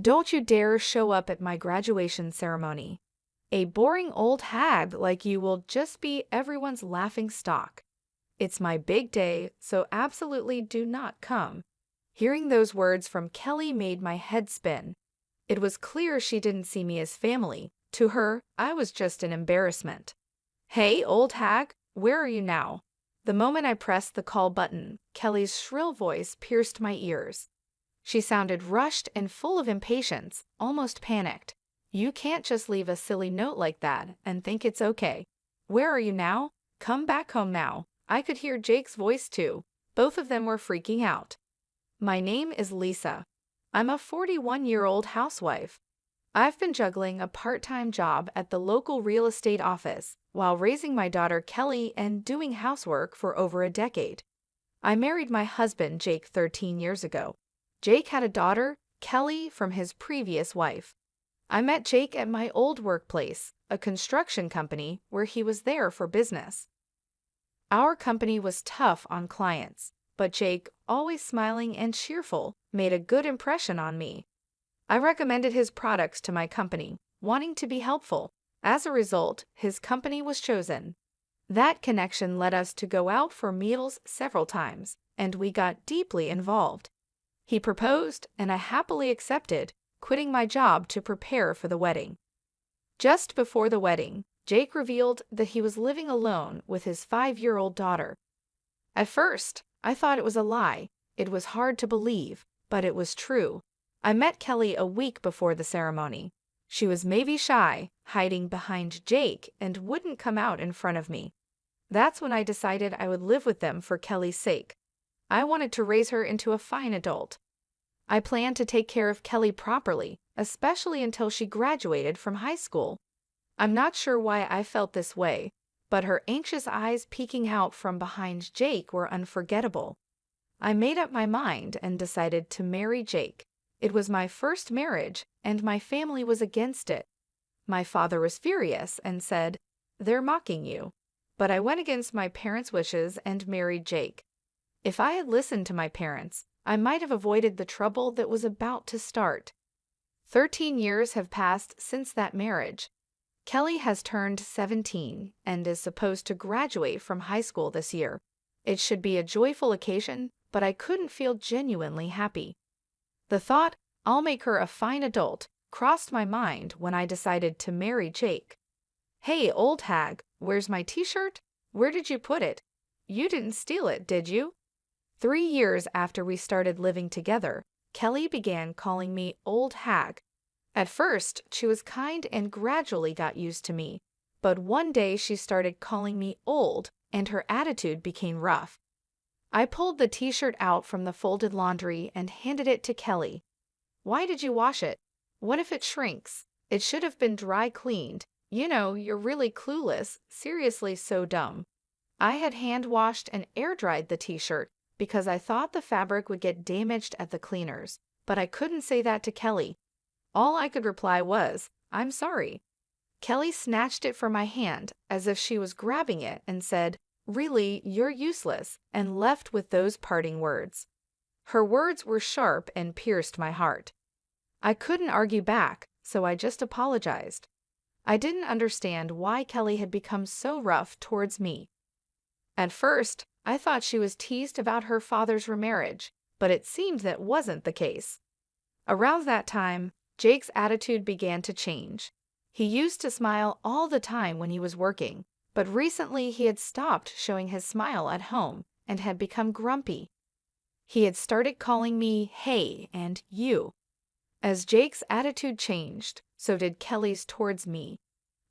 Don't you dare show up at my graduation ceremony. A boring old hag like you will just be everyone's laughing stock. It's my big day, so absolutely do not come." Hearing those words from Kelly made my head spin. It was clear she didn't see me as family. To her, I was just an embarrassment. "Hey, old hag, where are you now?" The moment I pressed the call button, Kelly's shrill voice pierced my ears. She sounded rushed and full of impatience, almost panicked. "You can't just leave a silly note like that and think it's okay. Where are you now? Come back home now." I could hear Jake's voice too. Both of them were freaking out. "My name is Lisa. I'm a 41-year-old housewife. I've been juggling a part-time job at the local real estate office while raising my daughter Kelly and doing housework for over a decade. I married my husband Jake 13 years ago. Jake had a daughter, Kelly, from his previous wife. I met Jake at my old workplace, a construction company where he was there for business. Our company was tough on clients, but Jake, always smiling and cheerful, made a good impression on me. I recommended his products to my company, wanting to be helpful. As a result, his company was chosen. That connection led us to go out for meals several times, and we got deeply involved. He proposed, and I happily accepted, quitting my job to prepare for the wedding. Just before the wedding, Jake revealed that he was living alone with his 5-year-old daughter. At first, I thought it was a lie. It was hard to believe, but it was true. I met Kelly a week before the ceremony. She was maybe shy, hiding behind Jake, and wouldn't come out in front of me. That's when I decided I would live with them for Kelly's sake. I wanted to raise her into a fine adult. I planned to take care of Kelly properly, especially until she graduated from high school. I'm not sure why I felt this way, but her anxious eyes peeking out from behind Jake were unforgettable. I made up my mind and decided to marry Jake. It was my first marriage, and my family was against it. My father was furious and said, "They're mocking you." But I went against my parents' wishes and married Jake. If I had listened to my parents, I might have avoided the trouble that was about to start. 13 years have passed since that marriage. Kelly has turned 17 and is supposed to graduate from high school this year. It should be a joyful occasion, but I couldn't feel genuinely happy. The thought, "I'll make her a fine adult," crossed my mind when I decided to marry Jake. "Hey, old hag, where's my t-shirt? Where did you put it? You didn't steal it, did you?" 3 years after we started living together, Kelly began calling me old hag. At first, she was kind and gradually got used to me, but one day she started calling me old and her attitude became rough. I pulled the t-shirt out from the folded laundry and handed it to Kelly. "Why did you wash it? What if it shrinks? It should have been dry cleaned. You know, you're really clueless, seriously so dumb." I had hand washed and air dried the t-shirt because I thought the fabric would get damaged at the cleaners, but I couldn't say that to Kelly. All I could reply was, "I'm sorry." Kelly snatched it from my hand as if she was grabbing it and said, "Really, you're useless," and left with those parting words. Her words were sharp and pierced my heart. I couldn't argue back, so I just apologized. I didn't understand why Kelly had become so rough towards me. At first, I thought she was teased about her father's remarriage, but it seemed that wasn't the case. Around that time, Jake's attitude began to change. He used to smile all the time when he was working, but recently he had stopped showing his smile at home and had become grumpy. He had started calling me "hey" and "you." As Jake's attitude changed, so did Kelly's towards me.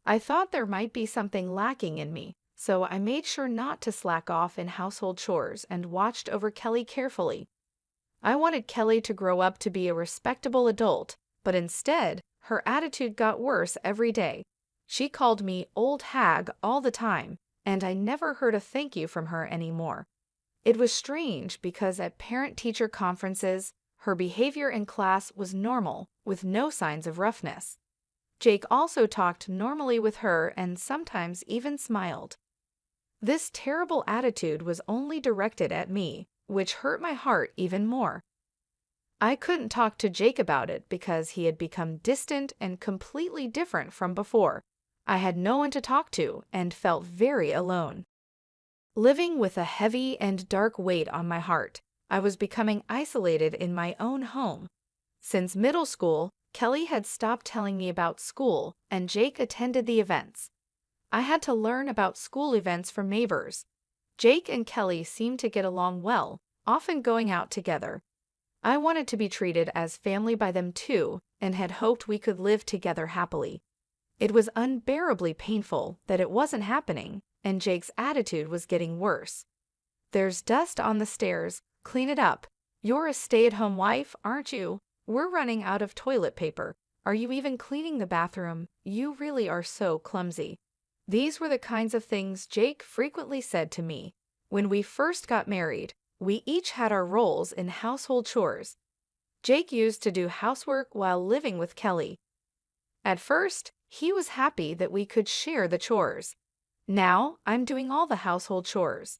I thought there might be something lacking in me, so I made sure not to slack off in household chores and watched over Kelly carefully. I wanted Kelly to grow up to be a respectable adult, but instead, her attitude got worse every day. She called me old hag all the time, and I never heard a thank you from her anymore. It was strange because at parent-teacher conferences, her behavior in class was normal, with no signs of roughness. Jake also talked normally with her and sometimes even smiled. This terrible attitude was only directed at me, which hurt my heart even more. I couldn't talk to Jake about it because he had become distant and completely different from before. I had no one to talk to and felt very alone. Living with a heavy and dark weight on my heart, I was becoming isolated in my own home. Since middle school, Kelly had stopped telling me about school, and Jake attended the events. I had to learn about school events from neighbors. Jake and Kelly seemed to get along well, often going out together. I wanted to be treated as family by them too, and had hoped we could live together happily. It was unbearably painful that it wasn't happening, and Jake's attitude was getting worse. "There's dust on the stairs. Clean it up. You're a stay-at-home wife, aren't you? We're running out of toilet paper. Are you even cleaning the bathroom? You really are so clumsy." These were the kinds of things Jake frequently said to me. When we first got married, we each had our roles in household chores. Jake used to do housework while living with Kelly. At first, he was happy that we could share the chores. Now, I'm doing all the household chores.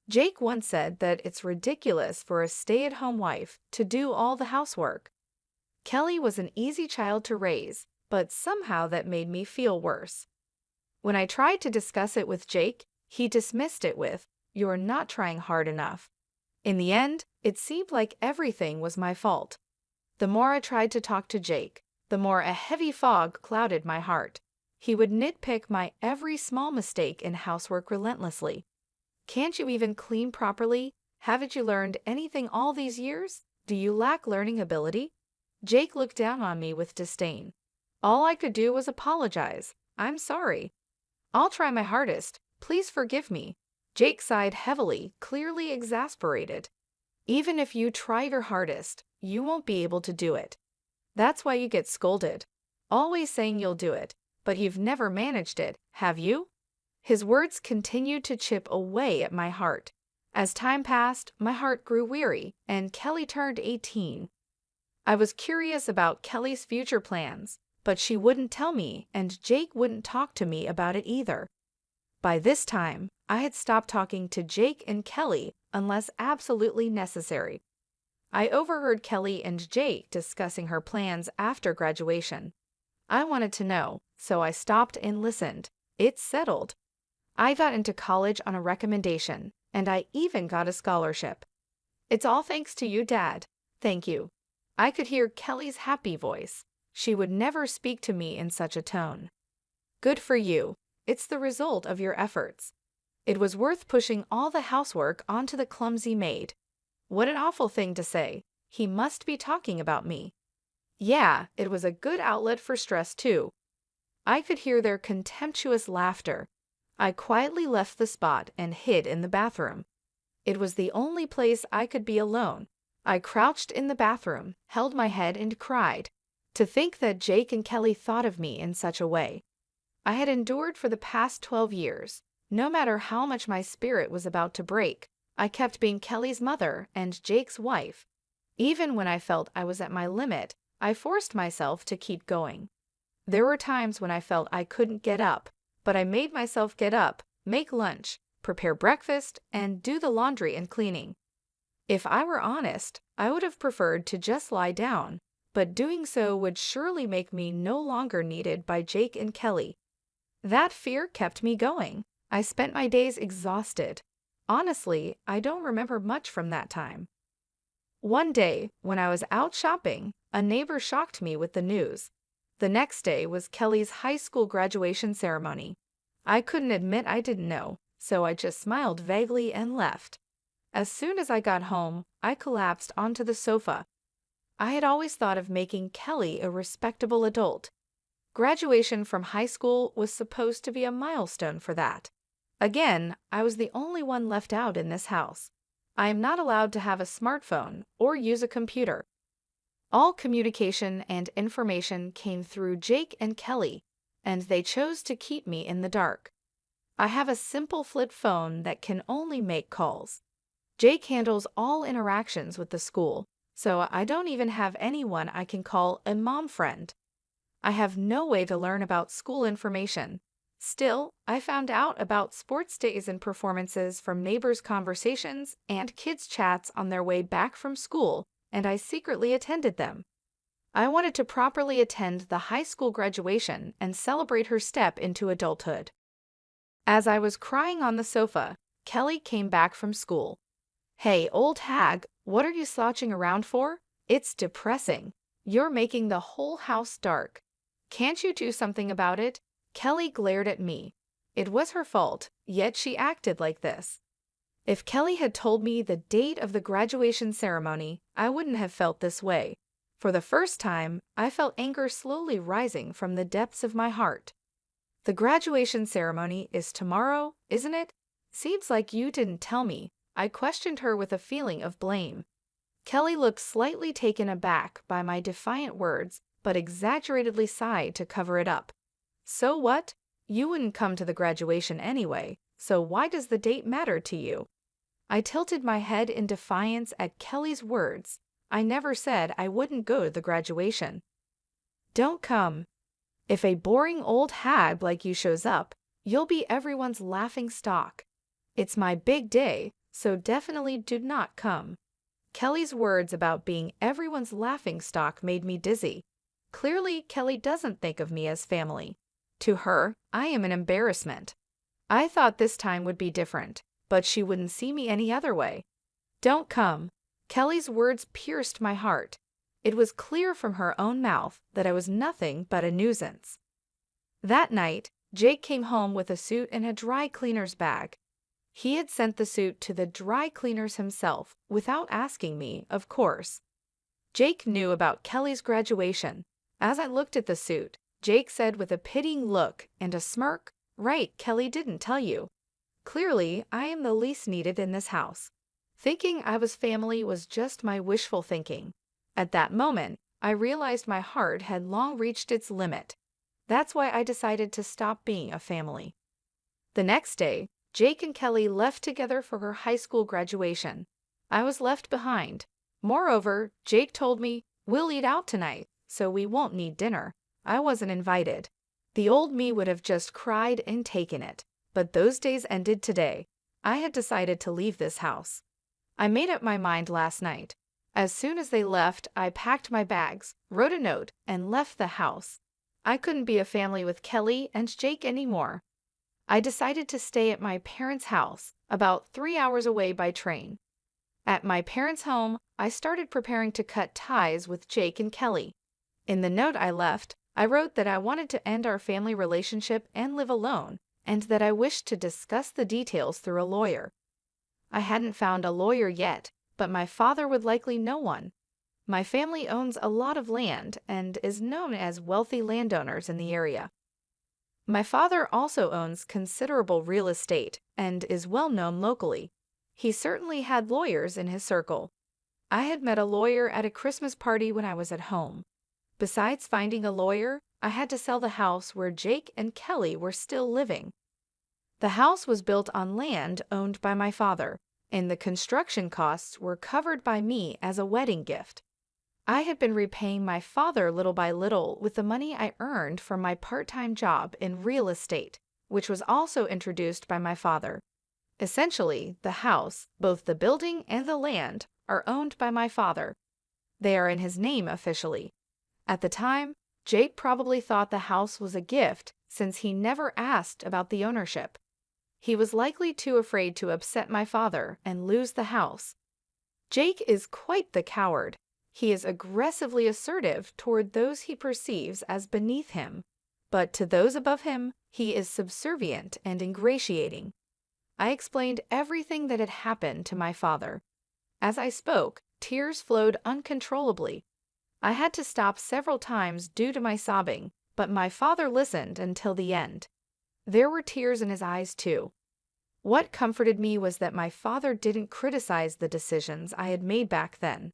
Jake once said that it's ridiculous for a stay-at-home wife to do all the housework. Kelly was an easy child to raise, but somehow that made me feel worse. When I tried to discuss it with Jake, he dismissed it with, "You're not trying hard enough." In the end, it seemed like everything was my fault. The more I tried to talk to Jake, the more a heavy fog clouded my heart. He would nitpick my every small mistake in housework relentlessly. "Can't you even clean properly? Haven't you learned anything all these years? Do you lack learning ability?" Jake looked down on me with disdain. All I could do was apologize. "I'm sorry. I'll try my hardest. Please forgive me." Jake sighed heavily, clearly exasperated. "Even if you try your hardest, you won't be able to do it. That's why you get scolded. Always saying you'll do it, but you've never managed it, have you?" His words continued to chip away at my heart. As time passed, my heart grew weary, and Kelly turned 18. I was curious about Kelly's future plans, but she wouldn't tell me, and Jake wouldn't talk to me about it either. By this time, I had stopped talking to Jake and Kelly unless absolutely necessary. I overheard Kelly and Jake discussing her plans after graduation. I wanted to know, so I stopped and listened. It's settled. I got into college on a recommendation, and I even got a scholarship. "It's all thanks to you, Dad." "Thank you." I could hear Kelly's happy voice. She would never speak to me in such a tone. "Good for you. It's the result of your efforts." It was worth pushing all the housework onto the clumsy maid. What an awful thing to say. He must be talking about me. Yeah, it was a good outlet for stress too. I could hear their contemptuous laughter. I quietly left the spot and hid in the bathroom. It was the only place I could be alone. I crouched in the bathroom, held my head and cried. To think that Jake and Kelly thought of me in such a way. I had endured for the past 12 years. No matter how much my spirit was about to break, I kept being Kelly's mother and Jake's wife. Even when I felt I was at my limit, I forced myself to keep going. There were times when I felt I couldn't get up, but I made myself get up, make lunch, prepare breakfast, and do the laundry and cleaning. If I were honest, I would have preferred to just lie down, but doing so would surely make me no longer needed by Jake and Kelly. That fear kept me going. I spent my days exhausted. Honestly, I don't remember much from that time. One day, when I was out shopping, a neighbor shocked me with the news. The next day was Kelly's high school graduation ceremony. I couldn't admit I didn't know, so I just smiled vaguely and left. As soon as I got home, I collapsed onto the sofa. I had always thought of making Kelly a respectable adult. Graduation from high school was supposed to be a milestone for that. Again, I was the only one left out in this house. I am not allowed to have a smartphone or use a computer. All communication and information came through Jake and Kelly, and they chose to keep me in the dark. I have a simple flip phone that can only make calls. Jake handles all interactions with the school, so I don't even have anyone I can call a mom friend. I have no way to learn about school information. Still, I found out about sports days and performances from neighbors' conversations and kids' chats on their way back from school, and I secretly attended them. I wanted to properly attend the high school graduation and celebrate her step into adulthood. As I was crying on the sofa, Kelly came back from school. "Hey, old hag, what are you slouching around for? It's depressing. You're making the whole house dark. Can't you do something about it?" Kelly glared at me. It was her fault, yet she acted like this. If Kelly had told me the date of the graduation ceremony, I wouldn't have felt this way. For the first time, I felt anger slowly rising from the depths of my heart. "The graduation ceremony is tomorrow, isn't it? Seems like you didn't tell me," I questioned her with a feeling of blame. Kelly looked slightly taken aback by my defiant words, but exaggeratedly sighed to cover it up. "So what? You wouldn't come to the graduation anyway, so why does the date matter to you?" I tilted my head in defiance at Kelly's words. I never said I wouldn't go to the graduation. "Don't come. If a boring old hag like you shows up, you'll be everyone's laughing stock. It's my big day, so definitely do not come." Kelly's words about being everyone's laughing stock made me dizzy. Clearly, Kelly doesn't think of me as family. To her, I am an embarrassment. I thought this time would be different, but she wouldn't see me any other way. "Don't come." Kelly's words pierced my heart. It was clear from her own mouth that I was nothing but a nuisance. That night, Jake came home with a suit and a dry cleaner's bag. He had sent the suit to the dry cleaners himself, without asking me, of course. Jake knew about Kelly's graduation. As I looked at the suit, Jake said with a pitying look and a smirk, "Right, Kelly didn't tell you. Clearly, I am the least needed in this house." Thinking I was family was just my wishful thinking. At that moment, I realized my heart had long reached its limit. That's why I decided to stop being a family. The next day, Jake and Kelly left together for her high school graduation. I was left behind. Moreover, Jake told me, "We'll eat out tonight, so we won't need dinner." I wasn't invited. The old me would have just cried and taken it. But those days ended today. I had decided to leave this house. I made up my mind last night. As soon as they left, I packed my bags, wrote a note, and left the house. I couldn't be a family with Kelly and Jake anymore. I decided to stay at my parents' house, about 3 hours away by train. At my parents' home, I started preparing to cut ties with Jake and Kelly. In the note I left, I wrote that I wanted to end our family relationship and live alone, and that I wished to discuss the details through a lawyer. I hadn't found a lawyer yet, but my father would likely know one. My family owns a lot of land and is known as wealthy landowners in the area. My father also owns considerable real estate and is well known locally. He certainly had lawyers in his circle. I had met a lawyer at a Christmas party when I was at home. Besides finding a lawyer, I had to sell the house where Jake and Kelly were still living. The house was built on land owned by my father, and the construction costs were covered by me as a wedding gift. I had been repaying my father little by little with the money I earned from my part-time job in real estate, which was also introduced by my father. Essentially, the house, both the building and the land, are owned by my father. They are in his name officially. At the time, Jake probably thought the house was a gift since he never asked about the ownership. He was likely too afraid to upset my father and lose the house. Jake is quite the coward. He is aggressively assertive toward those he perceives as beneath him, but to those above him, he is subservient and ingratiating. I explained everything that had happened to my father. As I spoke, tears flowed uncontrollably. I had to stop several times due to my sobbing, but my father listened until the end. There were tears in his eyes too. What comforted me was that my father didn't criticize the decisions I had made back then.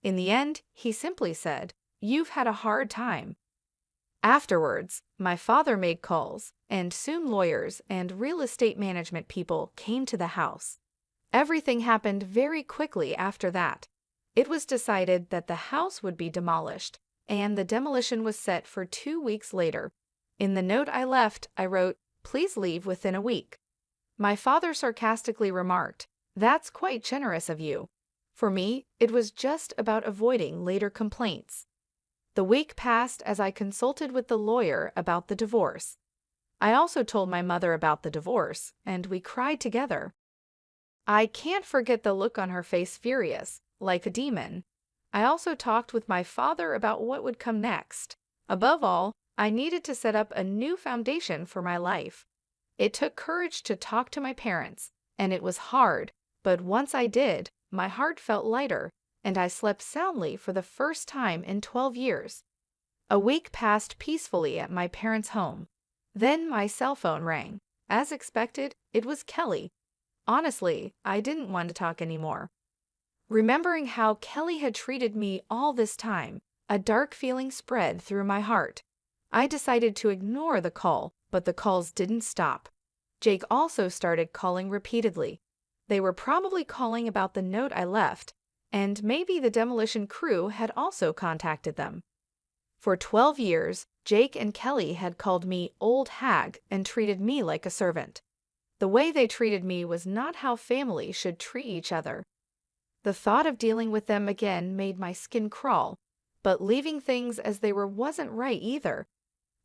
In the end, he simply said, "You've had a hard time." Afterwards, my father made calls, and soon lawyers and real estate management people came to the house. Everything happened very quickly after that. It was decided that the house would be demolished, and the demolition was set for 2 weeks later. In the note I left, I wrote, "Please leave within a week." My father sarcastically remarked, "That's quite generous of you." For me, it was just about avoiding later complaints. The week passed as I consulted with the lawyer about the divorce. I also told my mother about the divorce, and we cried together. I can't forget the look on her face, furious, like a demon. I also talked with my father about what would come next. Above all, I needed to set up a new foundation for my life. It took courage to talk to my parents, and it was hard, but once I did, my heart felt lighter, and I slept soundly for the first time in 12 years. A week passed peacefully at my parents' home. Then my cell phone rang. As expected, it was Kelly. Honestly, I didn't want to talk anymore. Remembering how Kelly had treated me all this time, a dark feeling spread through my heart. I decided to ignore the call, but the calls didn't stop. Jake also started calling repeatedly. They were probably calling about the note I left, and maybe the demolition crew had also contacted them. For 12 years, Jake and Kelly had called me old hag and treated me like a servant. The way they treated me was not how family should treat each other. The thought of dealing with them again made my skin crawl, but leaving things as they were wasn't right either.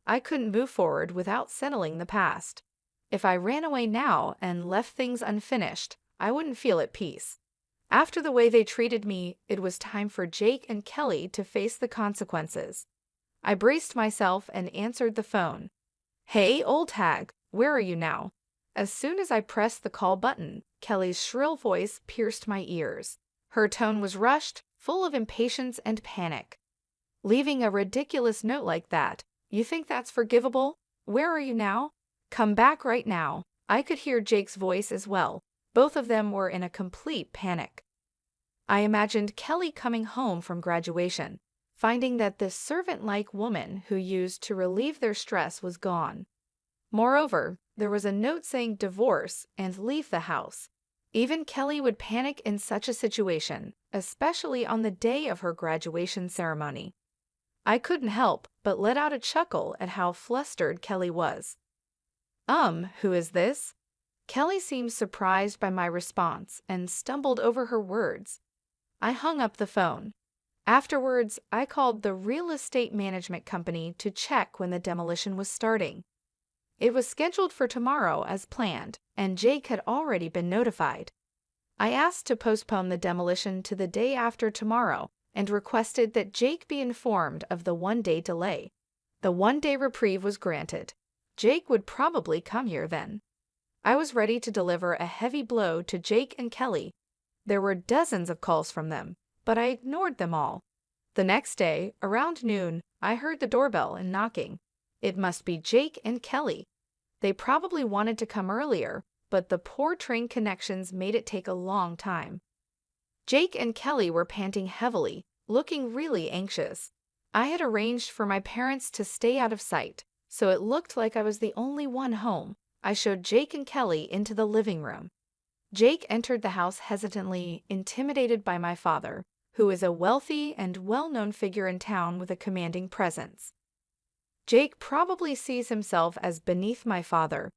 I couldn't move forward without settling the past. If I ran away now and left things unfinished, I wouldn't feel at peace. After the way they treated me, it was time for Jake and Kelly to face the consequences. I braced myself and answered the phone. "Hey, old hag, where are you now?" As soon as I pressed the call button, Kelly's shrill voice pierced my ears. Her tone was rushed, full of impatience and panic. "Leaving a ridiculous note like that, you think that's forgivable? Where are you now? Come back right now." I could hear Jake's voice as well. Both of them were in a complete panic. I imagined Kelly coming home from graduation, finding that this servant-like woman who used to relieve their stress was gone. Moreover, there was a note saying divorce and leave the house. Even Kelly would panic in such a situation, especially on the day of her graduation ceremony. I couldn't help but let out a chuckle at how flustered Kelly was. Who is this?" Kelly seemed surprised by my response and stumbled over her words. I hung up the phone. Afterwards, I called the real estate management company to check when the demolition was starting. It was scheduled for tomorrow as planned, and Jake had already been notified. I asked to postpone the demolition to the day after tomorrow and requested that Jake be informed of the one-day delay. The one-day reprieve was granted. Jake would probably come here then. I was ready to deliver a heavy blow to Jake and Kelly. There were dozens of calls from them, but I ignored them all. The next day, around noon, I heard the doorbell and knocking. It must be Jake and Kelly. They probably wanted to come earlier, but the poor train connections made it take a long time. Jake and Kelly were panting heavily, looking really anxious. I had arranged for my parents to stay out of sight, so it looked like I was the only one home. I showed Jake and Kelly into the living room. Jake entered the house hesitantly, intimidated by my father, who is a wealthy and well-known figure in town with a commanding presence. Jake probably sees himself as beneath my father.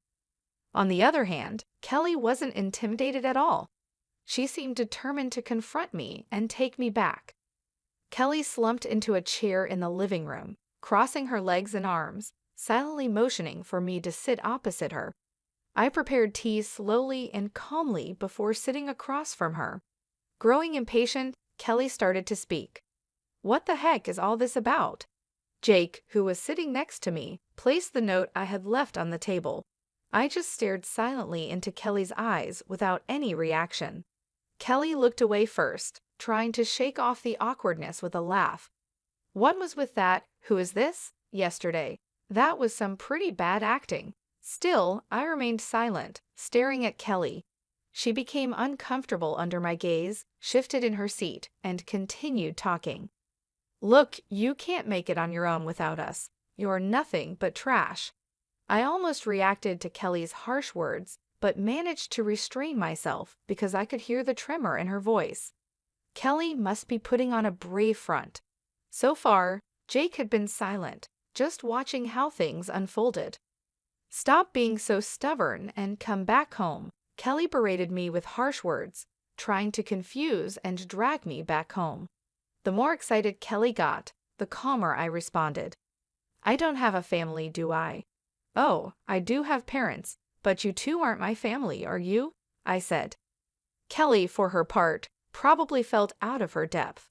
On the other hand, Kelly wasn't intimidated at all. She seemed determined to confront me and take me back. Kelly slumped into a chair in the living room, crossing her legs and arms, silently motioning for me to sit opposite her. I prepared tea slowly and calmly before sitting across from her. Growing impatient, Kelly started to speak. "What the heck is all this about?" Jake, who was sitting next to me, placed the note I had left on the table. I just stared silently into Kelly's eyes without any reaction. Kelly looked away first, trying to shake off the awkwardness with a laugh. "What was with that 'who is this' yesterday? That was some pretty bad acting." Still, I remained silent, staring at Kelly. She became uncomfortable under my gaze, shifted in her seat, and continued talking. "Look, you can't make it on your own without us. You're nothing but trash." I almost reacted to Kelly's harsh words, but managed to restrain myself because I could hear the tremor in her voice. Kelly must be putting on a brave front. So far, Jake had been silent, just watching how things unfolded. "Stop being so stubborn and come back home," Kelly berated me with harsh words, trying to confuse and drag me back home. The more excited Kelly got, the calmer I responded. I don't have a family, do I? Oh, I do have parents, but you two aren't my family, are you? I said. Kelly, for her part, probably felt out of her depth.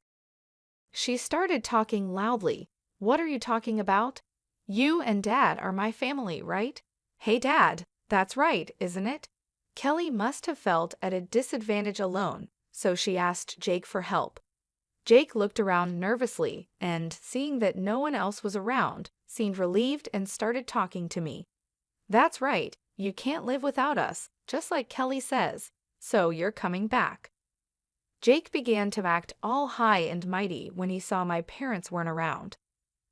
She started talking loudly. What are you talking about? You and Dad are my family, right? Hey, Dad, that's right, isn't it? Kelly must have felt at a disadvantage alone, so she asked Jake for help. Jake looked around nervously and, seeing that no one else was around, seemed relieved and started talking to me. That's right, you can't live without us, just like Kelly says, so you're coming back. Jake began to act all high and mighty when he saw my parents weren't around.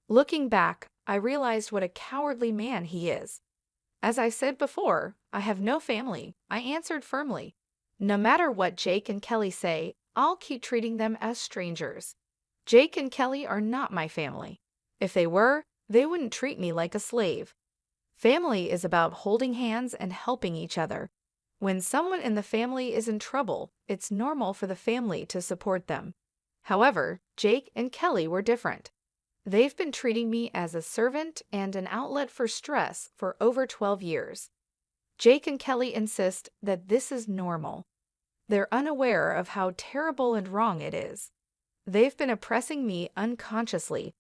Looking back, I realized what a cowardly man he is. As I said before, I have no family, I answered firmly. No matter what Jake and Kelly say, I'll keep treating them as strangers. Jake and Kelly are not my family. If they were, they wouldn't treat me like a slave. Family is about holding hands and helping each other. When someone in the family is in trouble, it's normal for the family to support them. However, Jake and Kelly were different. They've been treating me as a servant and an outlet for stress for over 12 years. Jake and Kelly insist that this is normal. They're unaware of how terrible and wrong it is. They've been oppressing me unconsciously.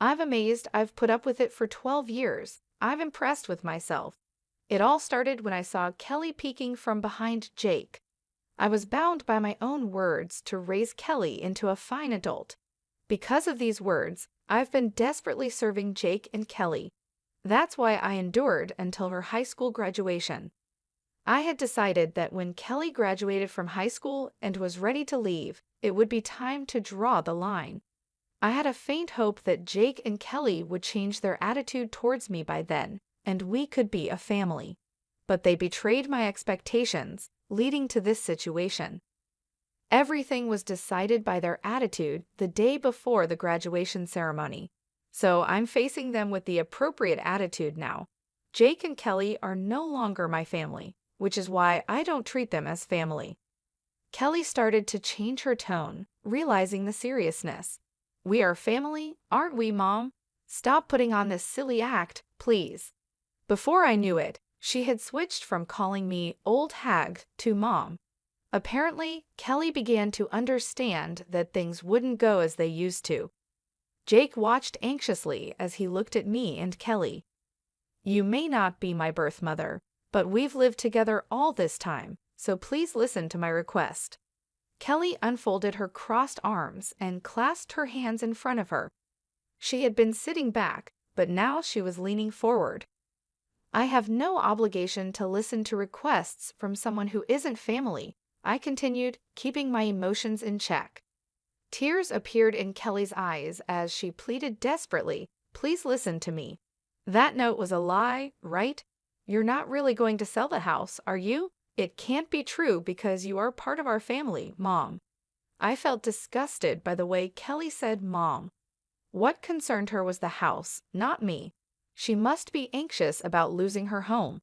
I'm amazed I've put up with it for 12 years. I'm impressed with myself. It all started when I saw Kelly peeking from behind Jake. I was bound by my own words to raise Kelly into a fine adult. Because of these words, I've been desperately serving Jake and Kelly. That's why I endured until her high school graduation. I had decided that when Kelly graduated from high school and was ready to leave, it would be time to draw the line. I had a faint hope that Jake and Kelly would change their attitude towards me by then, and we could be a family. But they betrayed my expectations, leading to this situation. Everything was decided by their attitude the day before the graduation ceremony. So I'm facing them with the appropriate attitude now. Jake and Kelly are no longer my family, which is why I don't treat them as family. Kelly started to change her tone, realizing the seriousness. We are family, aren't we, Mom? Stop putting on this silly act, please. Before I knew it, she had switched from calling me old hag to Mom. Apparently, Kelly began to understand that things wouldn't go as they used to. Jake watched anxiously as he looked at me and Kelly. You may not be my birth mother, but we've lived together all this time, so please listen to my request. Kelly unfolded her crossed arms and clasped her hands in front of her. She had been sitting back, but now she was leaning forward. I have no obligation to listen to requests from someone who isn't family, I continued, keeping my emotions in check. Tears appeared in Kelly's eyes as she pleaded desperately, please listen to me. That note was a lie, right? You're not really going to sell the house, are you? It can't be true because you are part of our family, Mom. I felt disgusted by the way Kelly said Mom. What concerned her was the house, not me. She must be anxious about losing her home.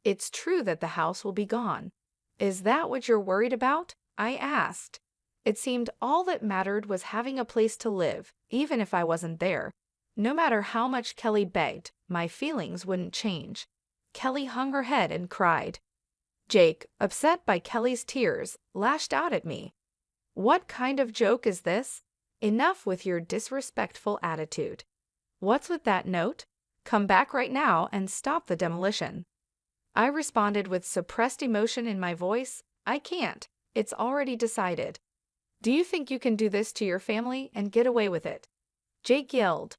It's true that the house will be gone. Is that what you're worried about? I asked. It seemed all that mattered was having a place to live, even if I wasn't there. No matter how much Kelly begged, my feelings wouldn't change. Kelly hung her head and cried. Jake, upset by Kelly's tears, lashed out at me. What kind of joke is this? Enough with your disrespectful attitude. What's with that note? Come back right now and stop the demolition. I responded with suppressed emotion in my voice. I can't. It's already decided. Do you think you can do this to your family and get away with it? Jake yelled.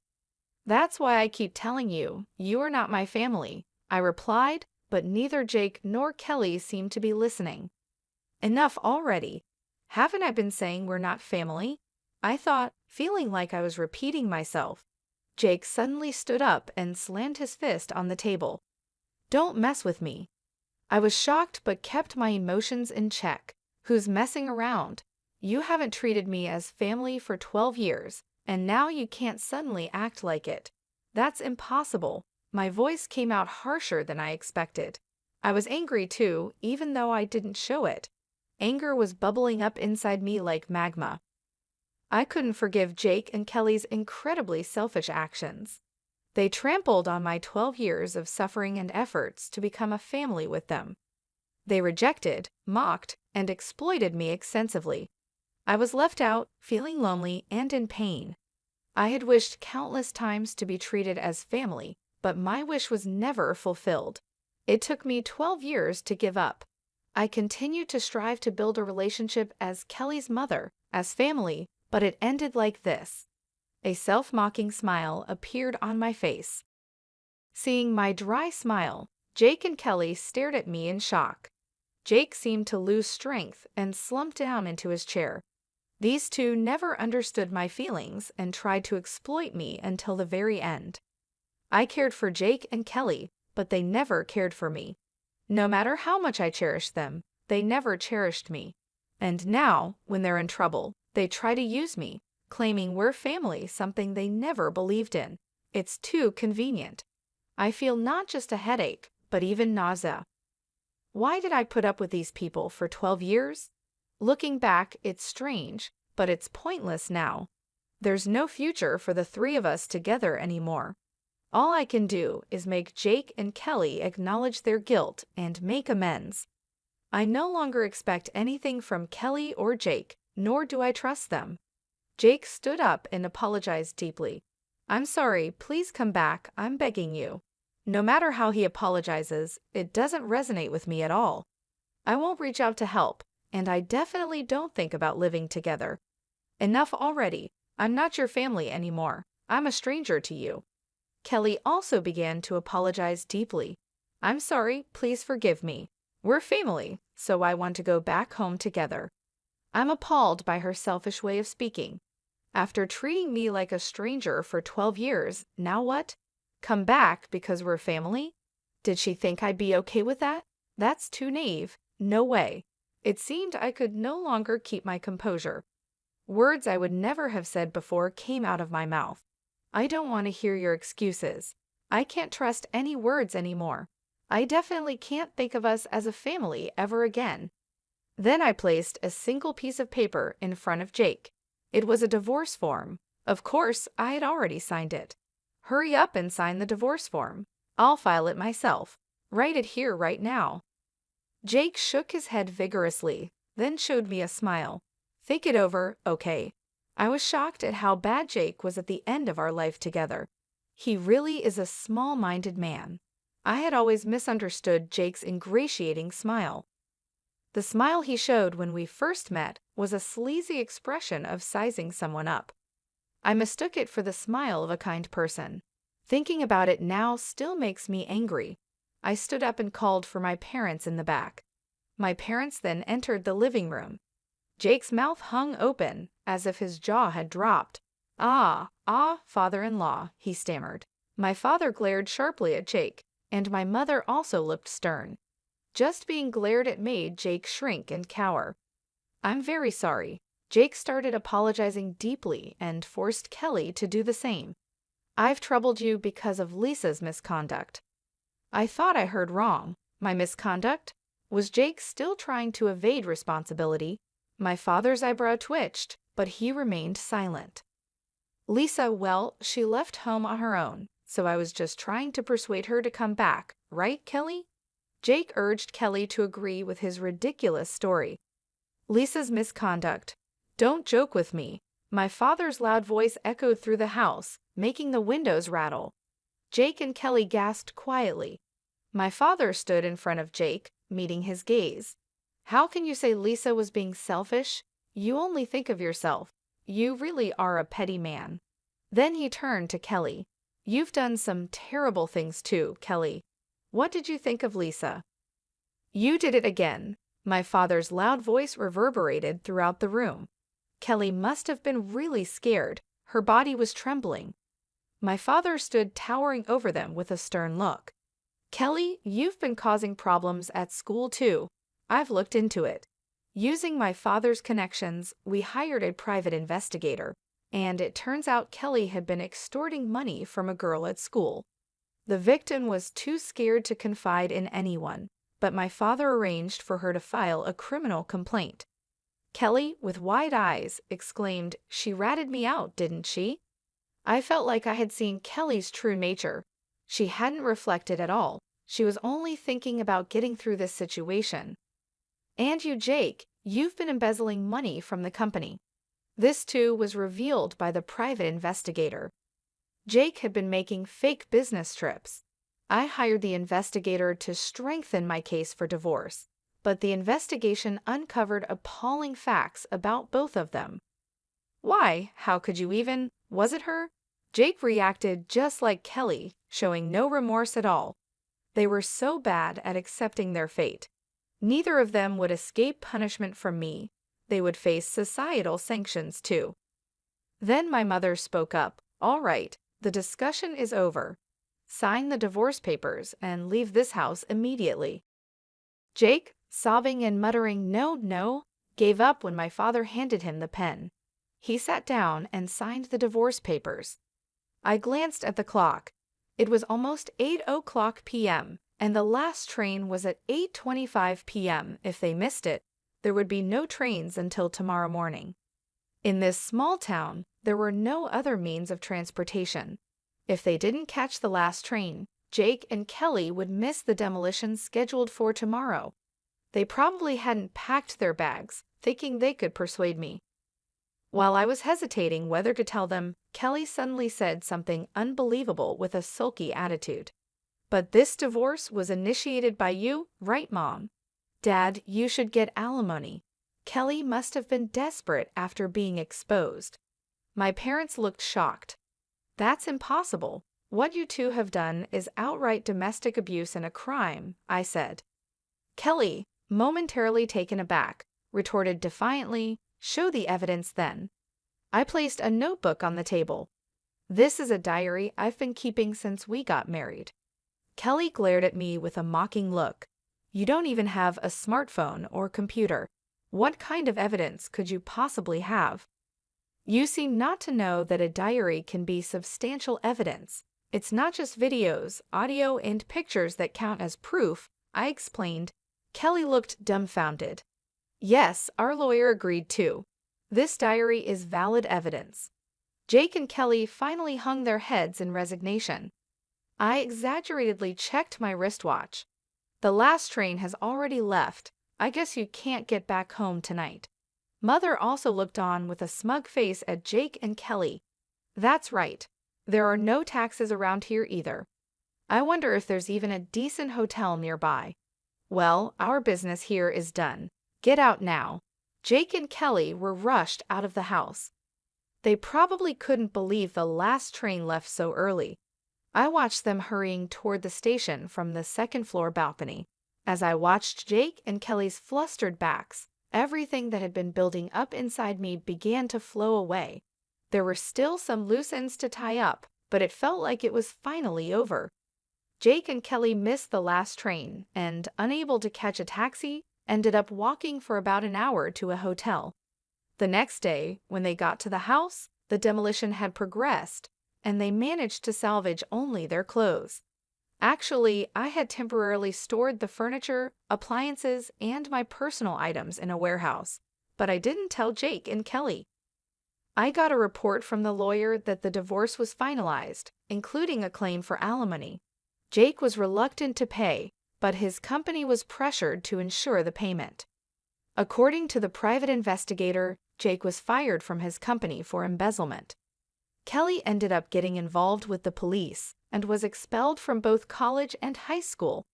That's why I keep telling you, you are not my family, I replied, but neither Jake nor Kelly seemed to be listening. Enough already. Haven't I been saying we're not family? I thought, feeling like I was repeating myself. Jake suddenly stood up and slammed his fist on the table. Don't mess with me. I was shocked but kept my emotions in check. Who's messing around? You haven't treated me as family for 12 years, and now you can't suddenly act like it. That's impossible. My voice came out harsher than I expected. I was angry too, even though I didn't show it. Anger was bubbling up inside me like magma. I couldn't forgive Jake and Kelly's incredibly selfish actions. They trampled on my 12 years of suffering and efforts to become a family with them. They rejected, mocked, and exploited me extensively. I was left out, feeling lonely and in pain. I had wished countless times to be treated as family, but my wish was never fulfilled. It took me 12 years to give up. I continued to strive to build a relationship as Kelly's mother, as family, but it ended like this. A self-mocking smile appeared on my face. Seeing my dry smile, Jake and Kelly stared at me in shock. Jake seemed to lose strength and slumped down into his chair. These two never understood my feelings and tried to exploit me until the very end. I cared for Jake and Kelly, but they never cared for me. No matter how much I cherished them, they never cherished me. And now, when they're in trouble, they try to use me, claiming we're family, something they never believed in. It's too convenient. I feel not just a headache, but even nausea. Why did I put up with these people for 12 years? Looking back, it's strange, but it's pointless now. There's no future for the three of us together anymore. All I can do is make Jake and Kelly acknowledge their guilt and make amends. I no longer expect anything from Kelly or Jake, nor do I trust them. Jake stood up and apologized deeply. I'm sorry, please come back, I'm begging you. No matter how he apologizes, it doesn't resonate with me at all. I won't reach out to help, and I definitely don't think about living together. Enough already. I'm not your family anymore. I'm a stranger to you. Kelly also began to apologize deeply. I'm sorry, please forgive me. We're family, so I want to go back home together. I'm appalled by her selfish way of speaking. After treating me like a stranger for 12 years, now what? Come back because we're family? Did she think I'd be okay with that? That's too naive. No way. It seemed I could no longer keep my composure. Words I would never have said before came out of my mouth. I don't want to hear your excuses. I can't trust any words anymore. I definitely can't think of us as a family ever again. Then I placed a single piece of paper in front of Jake. It was a divorce form. Of course, I had already signed it. Hurry up and sign the divorce form. I'll file it myself. Write it here right now. Jake shook his head vigorously, then showed me a smile. Think it over, okay? I was shocked at how bad Jake was at the end of our life together. He really is a small-minded man. I had always misunderstood Jake's ingratiating smile. The smile he showed when we first met was a sleazy expression of sizing someone up. I mistook it for the smile of a kind person. Thinking about it now still makes me angry. I stood up and called for my parents in the back. My parents then entered the living room. Jake's mouth hung open, as if his jaw had dropped. Father-in-law, he stammered. My father glared sharply at Jake, and my mother also looked stern. Just being glared at made Jake shrink and cower. I'm very sorry. Jake started apologizing deeply and forced Kelly to do the same. I've troubled you because of Lisa's misconduct. I thought I heard wrong. My misconduct? Was Jake still trying to evade responsibility? My father's eyebrow twitched, but he remained silent. Lisa, well, she left home on her own, so I was just trying to persuade her to come back, right, Kelly? Jake urged Kelly to agree with his ridiculous story. Lisa's misconduct. Don't joke with me. My father's loud voice echoed through the house, making the windows rattle. Jake and Kelly gasped quietly. My father stood in front of Jake, meeting his gaze. How can you say Lisa was being selfish? You only think of yourself. You really are a petty man. Then he turned to Kelly. You've done some terrible things too, Kelly. What did you think of Lisa? You did it again. My father's loud voice reverberated throughout the room. Kelly must have been really scared. Her body was trembling. My father stood towering over them with a stern look. Kelly, you've been causing problems at school too. I've looked into it. Using my father's connections, we hired a private investigator, and it turns out Kelly had been extorting money from a girl at school. The victim was too scared to confide in anyone, but my father arranged for her to file a criminal complaint. Kelly, with wide eyes, exclaimed, "She ratted me out, didn't she?" I felt like I had seen Kelly's true nature. She hadn't reflected at all. She was only thinking about getting through this situation. "And you, Jake, you've been embezzling money from the company." This too was revealed by the private investigator. Jake had been making fake business trips. I hired the investigator to strengthen my case for divorce, but the investigation uncovered appalling facts about both of them. "Why, how could you even? Was it her?" Jake reacted just like Kelly, showing no remorse at all. They were so bad at accepting their fate. Neither of them would escape punishment from me. They would face societal sanctions too. Then my mother spoke up. "All right, the discussion is over. Sign the divorce papers and leave this house immediately." Jake, sobbing and muttering "no, no," gave up when my father handed him the pen. He sat down and signed the divorce papers. I glanced at the clock. It was almost 8:00 p.m., and the last train was at 8:25 p.m. If they missed it, there would be no trains until tomorrow morning. In this small town, there were no other means of transportation. If they didn't catch the last train, Jake and Kelly would miss the demolition scheduled for tomorrow. They probably hadn't packed their bags, thinking they could persuade me. While I was hesitating whether to tell them, Kelly suddenly said something unbelievable with a sulky attitude. "But this divorce was initiated by you, right, Mom? Dad, you should get alimony." Kelly must have been desperate after being exposed. My parents looked shocked. "That's impossible. What you two have done is outright domestic abuse and a crime," I said. Kelly, momentarily taken aback, retorted defiantly, "Show the evidence then." I placed a notebook on the table. "This is a diary I've been keeping since we got married." Kelly glared at me with a mocking look. "You don't even have a smartphone or computer. What kind of evidence could you possibly have?" "You seem not to know that a diary can be substantial evidence. It's not just videos, audio, and pictures that count as proof," I explained. Kelly looked dumbfounded. Yes, our lawyer agreed too. This diary is valid evidence. Jake and Kelly finally hung their heads in resignation. I exaggeratedly checked my wristwatch. "The last train has already left. I guess you can't get back home tonight." Mother also looked on with a smug face at Jake and Kelly. "That's right. There are no taxis around here either. I wonder if there's even a decent hotel nearby. Well, our business here is done. Get out now." Jake and Kelly were rushed out of the house. They probably couldn't believe the last train left so early. I watched them hurrying toward the station from the second-floor balcony. As I watched Jake and Kelly's flustered backs, everything that had been building up inside me began to flow away. There were still some loose ends to tie up, but it felt like it was finally over. Jake and Kelly missed the last train and, unable to catch a taxi, ended up walking for about an hour to a hotel. The next day, when they got to the house, the demolition had progressed, and they managed to salvage only their clothes. Actually, I had temporarily stored the furniture, appliances, and my personal items in a warehouse, but I didn't tell Jake and Kelly. I got a report from the lawyer that the divorce was finalized, including a claim for alimony. Jake was reluctant to pay, but his company was pressured to ensure the payment. According to the private investigator, Jake was fired from his company for embezzlement. Kelly ended up getting involved with the police and was expelled from both college and high school.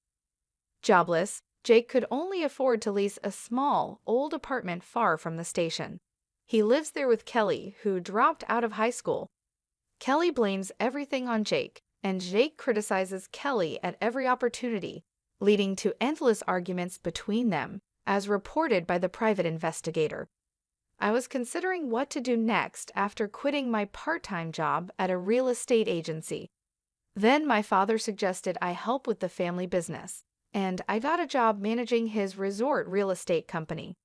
Jobless, Jake could only afford to lease a small, old apartment far from the station. He lives there with Kelly, who dropped out of high school. Kelly blames everything on Jake, and Jake criticizes Kelly at every opportunity, leading to endless arguments between them, as reported by the private investigator. I was considering what to do next after quitting my part-time job at a real estate agency. Then my father suggested I help with the family business, and I got a job managing his resort real estate company.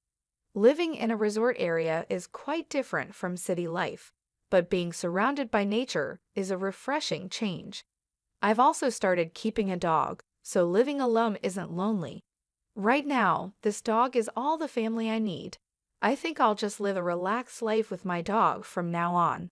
Living in a resort area is quite different from city life, but being surrounded by nature is a refreshing change. I've also started keeping a dog, so living alone isn't lonely. Right now, this dog is all the family I need. I think I'll just live a relaxed life with my dog from now on.